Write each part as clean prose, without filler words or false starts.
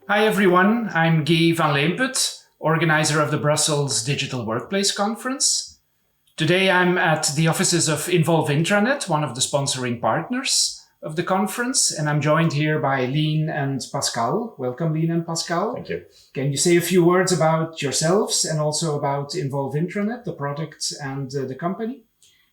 Hi everyone, I'm Guy van Leemput, organizer of the Brussels Digital Workplace Conference. Today I'm at the offices of Involv Intranet, one of the sponsoring partners of the conference, and I'm joined here by Lien and Pascal. Welcome, Lien and Pascal. Thank you. Can you say a few words about yourselves and also about Involv Intranet, the product and the company?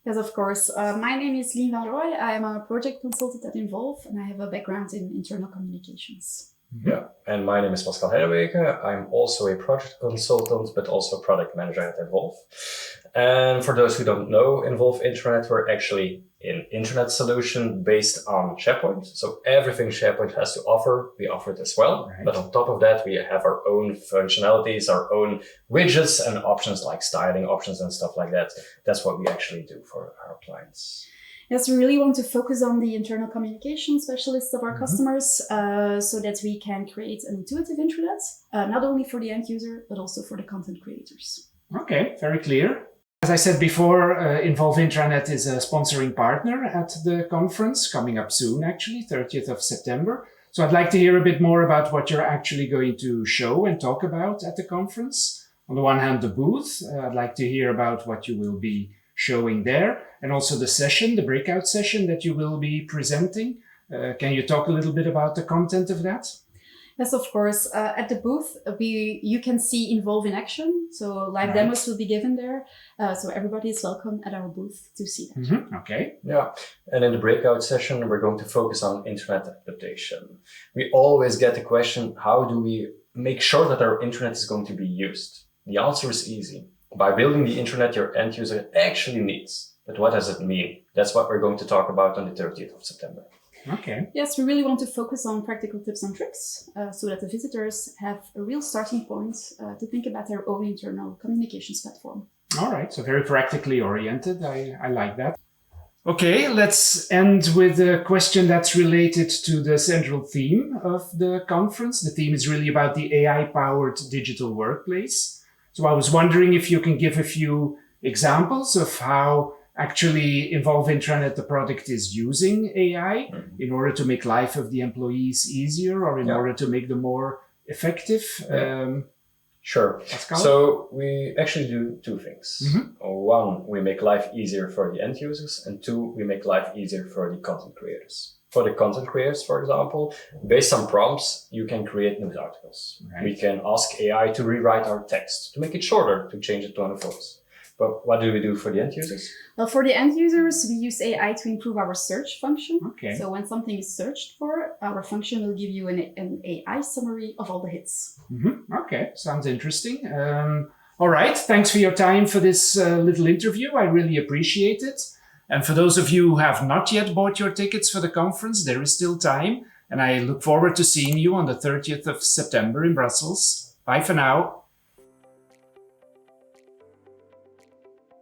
Yes, of course. My name is Lien van Rooij. I am a project consultant at Involv and I have a background in internal communications. Yeah, and my name is Pascal Herwegen. I'm also a project consultant, but also product manager at Involv. And for those who don't know, Involv Intranet, we're actually an internet solution based on SharePoint. So everything SharePoint has to offer, we offer it as well. Right. But on top of that, we have our own functionalities, our own widgets and options like styling options and stuff like that. That's what we actually do for our clients. Yes, we really want to focus on the internal communication specialists of our customers so that we can create an intuitive intranet, not only for the end user, but also for the content creators. Okay, very clear. As I said before, Involv Intranet is a sponsoring partner at the conference, coming up soon actually, 30th of September. So I'd like to hear a bit more about what you're actually going to show and talk about at the conference. On the one hand, the booth. I'd like to hear about what you will be showing there, and also the session, the breakout session that you will be presenting. Can you talk a little bit about the content of that? Yes, of course. At the booth, you can see Involv in action. So live demos will be given there. So everybody is welcome at our booth to see that. Okay. Yeah, and in the breakout session, we're going to focus on internet adaptation. We always get the question, how do we make sure that our internet is going to be used? The answer is easy. By building the internet your end user actually needs. But what does it mean? That's what we're going to talk about on the 30th of September. Okay. Yes, we really want to focus on practical tips and tricks so that the visitors have a real starting point to think about their own internal communications platform. All right, so very practically oriented. I like that. Okay, let's end with a question that's related to the central theme of the conference. The theme is really about the AI-powered digital workplace. So I was wondering if you can give a few examples of how actually Involv Intranet, the product, is using AI in order to make life of the employees easier or in order to make them more effective. Sure. Pascal? So we actually do two things. One, we make life easier for the end users, and two, we make life easier for the content creators. For the content creators, for example, based on prompts, you can create news articles. Right. We can ask AI to rewrite our text, to make it shorter, to change the tone of voice. But what do we do for the end users? Well, for the end users, we use AI to improve our search function. Okay. So when something is searched for, our function will give you an AI summary of all the hits. Okay, sounds interesting. All right, thanks for your time for this little interview. I really appreciate it. And for those of you who have not yet bought your tickets for the conference, there is still time. And I look forward to seeing you on the 30th of September in Brussels. Bye for now.